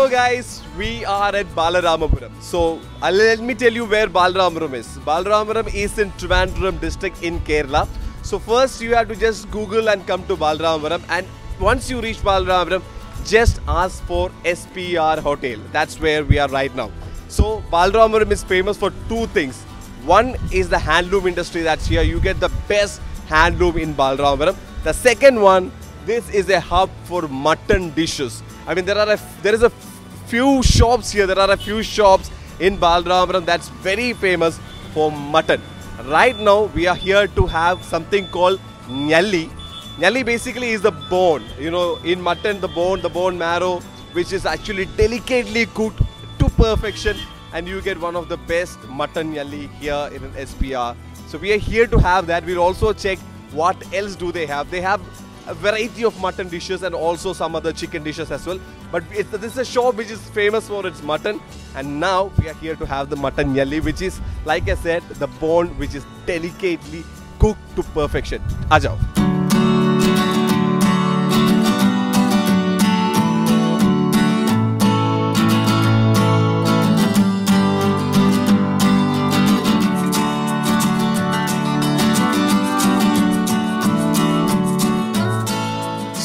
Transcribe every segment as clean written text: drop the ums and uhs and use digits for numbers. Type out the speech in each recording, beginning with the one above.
Hello guys, we are at Balaramapuram. So let me tell you where Balaramapuram is. Balaramapuram is in Trivandrum district in Kerala. So first you have to just Google and come to Balaramapuram, and once you reach Balaramapuram, just ask for SPR Hotel. That's where we are right now. So Balaramapuram is famous for two things. One is the handloom industry that's here. You get the best handloom in Balaramapuram. The second one, this is a hub for mutton dishes. I mean, there is a few shops here. There are a few shops in Balaramapuram that's very famous for mutton. Right now, we are here to have something called Nyalli. Nyalli basically is the bone. You know, in mutton, the bone marrow, which is actually delicately cooked to perfection, and you get one of the best mutton Nyalli here in an SPR. So we are here to have that. We'll also check what else do they have. They have a variety of mutton dishes and also some other chicken dishes as well. But this is a shop which is famous for its mutton, and now we are here to have the mutton Nyalli, which is, like I said, the bone which is delicately cooked to perfection. Ajao.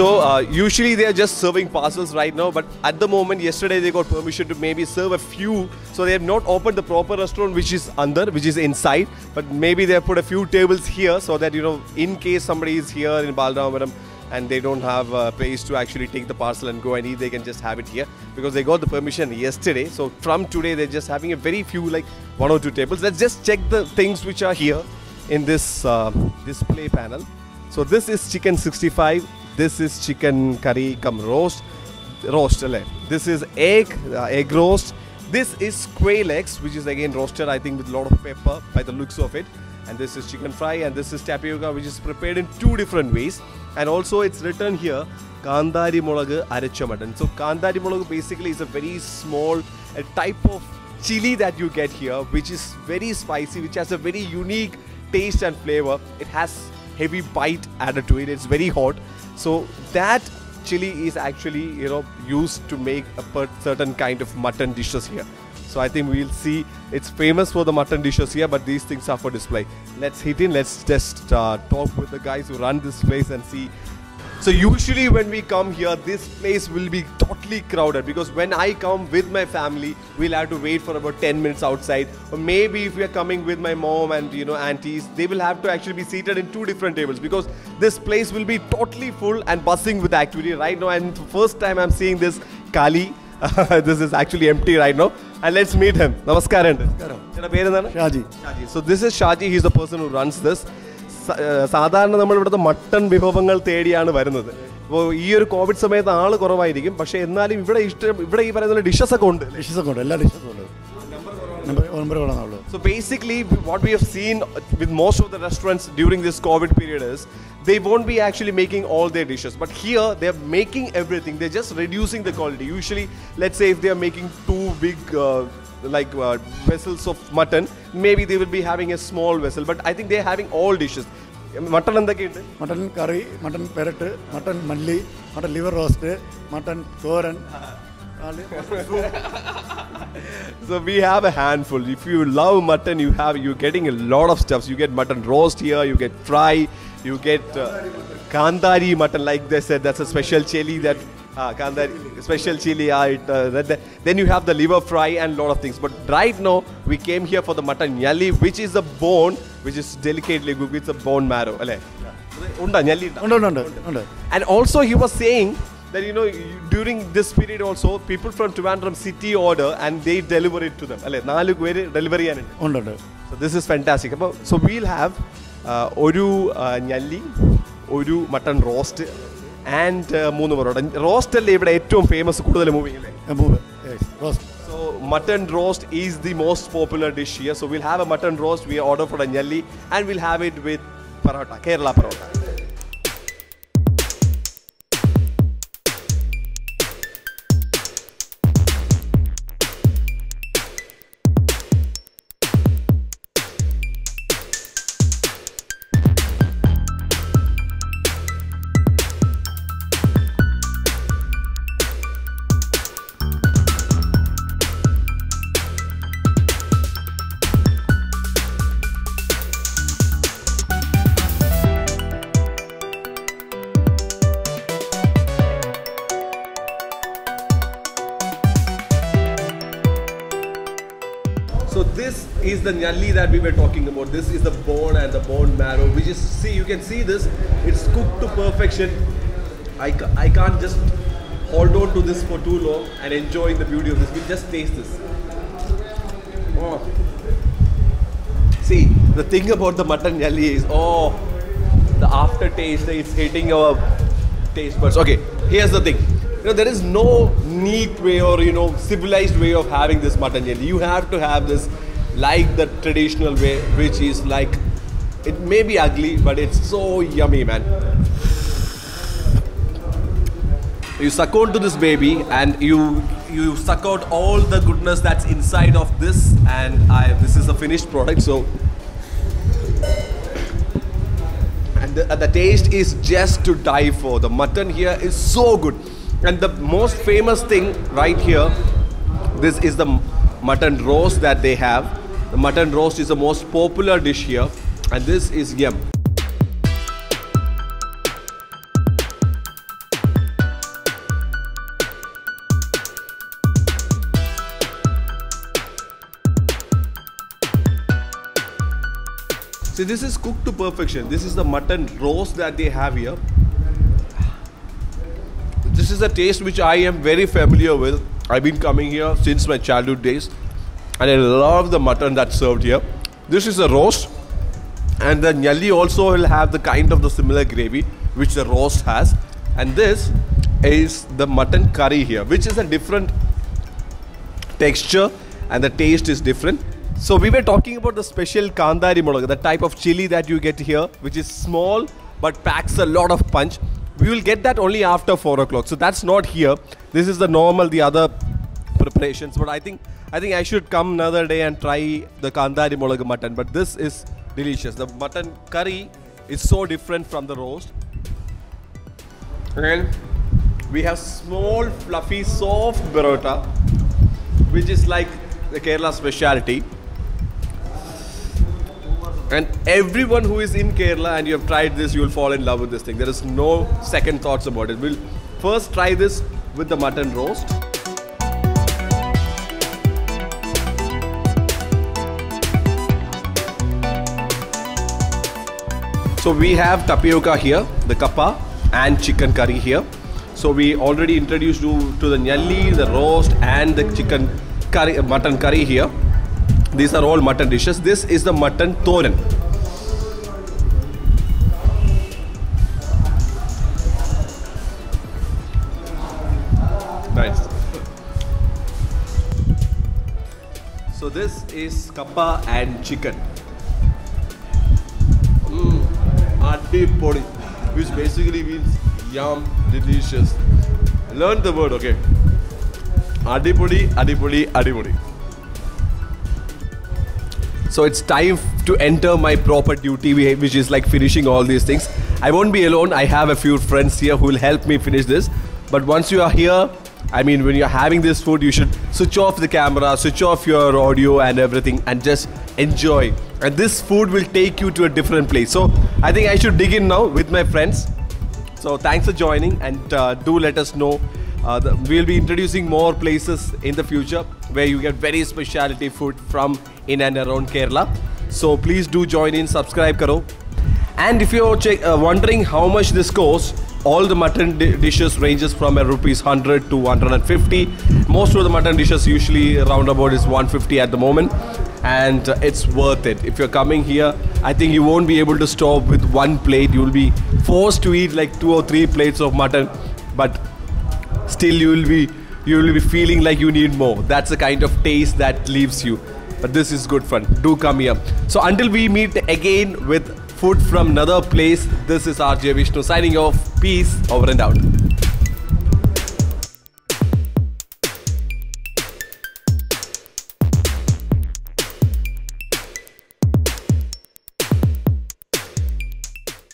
So usually they are just serving parcels right now, but at the moment, yesterday they got permission to maybe serve a few. So they have not opened the proper restaurant which is inside, but maybe they have put a few tables here so that, you know, in case somebody is here in Balaramapuram and they don't have a place to actually take the parcel and go and eat, they can just have it here because they got the permission yesterday. So from today, they're just having a very few, like 1 or 2 tables. Let's just check the things which are here in this display panel. So this is chicken 65. This is chicken curry cum roast. This is egg roast. This is quail eggs, which is again roasted, I think, with a lot of pepper by the looks of it. And this is chicken fry, and this is tapioca, which is prepared in 2 different ways. And also it's written here, Kandari Molagu Aracha Mutton. So Kandari Molagu basically is a very small type of chili that you get here, which is very spicy, which has a very unique taste and flavor. It has heavy bite added to it. It's very hot. So that chili is actually, you know, used to make a certain kind of mutton dishes here. So I think we'll see. It's famous for the mutton dishes here, but these things are for display. Let's hit in. Let's just talk with the guys who run this place and see. So usually when we come here, this place will be totally crowded because when I come with my family, we'll have to wait for about 10 minutes outside. Or maybe if we are coming with my mom and, you know, aunties, they will have to actually be seated in 2 different tables because this place will be totally full and buzzing with activity right now. And the first time I'm seeing this Kali, this is actually empty right now. And let's meet him. Namaskaram. Shaji. So this is Shaji. He's the person who runs this. സാധാരണ നമ്മൾ ഇവിടുത്തെ mutton വിഭവങ്ങൾ തേടിയാണ് വരുന്നത്. അപ്പോൾ ഈ ഒരു Covid സമയത്ത് ആൾ കുറവായിരിക്കും, പക്ഷേ എന്നാലും ഇവിടെ ഈ പറയുന്ന ഡിഷസ് ഒക്കെ ഉണ്ട്. എല്ലാ ഡിഷസും ഉണ്ട്. So basically what we have seen with most of the restaurants during this COVID period is they won't be actually making all their dishes, but here they are making everything. They're just reducing the quality. Usually, let's say if they are making 2 big vessels of mutton, maybe they will be having a small vessel, but I think they're having all dishes. Mutton endakeyundu? Mutton curry, mutton perattu, mutton malli, mutton liver roast, mutton thoran. So we have a handful. If you love mutton, you're getting a lot of stuff. You get mutton roast here, you get fry, you get Kandari mutton, like they said, that's a special chili that Kandari, special chili. Then you have the liver fry and a lot of things. But right now, we came here for the mutton Nyalli, which is a bone, which is delicately cooked. It's a bone marrow. And also he was saying that, you know, during this period also, people from Trivandrum city order and they deliver it to them. Delivery. So this is fantastic. So we'll have oru Nyalli, oru mutton roast, and 3 parotta. Roast അല്ലേ ഇവിടെ ഏറ്റവും famous, കൂടുതൽ moving അല്ലേ? So mutton roast is the most popular dish here. So we'll have a mutton roast. We order for a Nyalli and we'll have it with paratha, Kerala paratha. is the nyalli that we were talking about. This is the bone and the bone marrow. We just see, you can see this. It's cooked to perfection. I can't just hold on to this for too long and enjoy the beauty of this. We'll just taste this. Oh. See, the thing about the mutton nyalli is, the aftertaste, it's hitting our taste buds. Okay, here's the thing. There is no neat way or, civilized way of having this mutton nyalli. You have to have this like the traditional way, which is like, it may be ugly, but it's so yummy, man. You suck onto this baby and you suck out all the goodness that's inside of this, and this is a finished product. So, and the taste is just to die for. The mutton here is so good, and the most famous thing right here, this is the mutton roast that they have. The mutton roast is the most popular dish here, and this is yum. See, this is cooked to perfection. This is the mutton roast that they have here. This is a taste which I am very familiar with. I've been coming here since my childhood days, and I love the mutton that's served here. This is a roast, and the nyalli also will have the kind of the similar gravy which the roast has. And this is the mutton curry here, which is a different texture and the taste is different. So we were talking about the special Kandari Molaga, the type of chili that you get here, which is small but packs a lot of punch. We will get that only after 4 o'clock. So that's not here. This is the normal, the other preparations. But I think I should come another day and try the Kandari Molaga mutton. But this is delicious. The mutton curry is so different from the roast. And we have small, fluffy, soft burrata, which is like the Kerala speciality. And everyone who is in Kerala and you have tried this, you will fall in love with this thing. There is no second thoughts about it. We'll first try this with the mutton roast. So we have tapioca here, the kappa, and chicken curry here. So we already introduced you to the nyalli, the roast, and the chicken curry, mutton curry here. These are all mutton dishes. This is the mutton thoran. Nice. So this is kappa and chicken. Adipodi, which basically means yum, delicious. Learn the word, okay? Adipodi, adipodi, adipodi. So it's time to enter my proper duty, which is like finishing all these things. I won't be alone. I have a few friends here who will help me finish this. But once you are here, I mean, when you're having this food, you should switch off the camera, switch off your audio and everything, and just enjoy. And this food will take you to a different place. So I think I should dig in now with my friends. So thanks for joining, and do let us know. We'll be introducing more places in the future where you get very specialty food from in and around Kerala. So please do join in, subscribe karo. And if you're wondering how much this costs, all the mutton dishes ranges from rupees 100 to 150. Most of the mutton dishes usually around about is 150 at the moment, and it's worth it. If you're coming here, I think you won't be able to stop with one plate. You will be forced to eat like 2 or 3 plates of mutton, but still you will be feeling like you need more. That's the kind of taste that leaves you. But this is good fun. Do come here. So until we meet again with food from another place, this is RJ Vishnu signing off. Peace, over and out.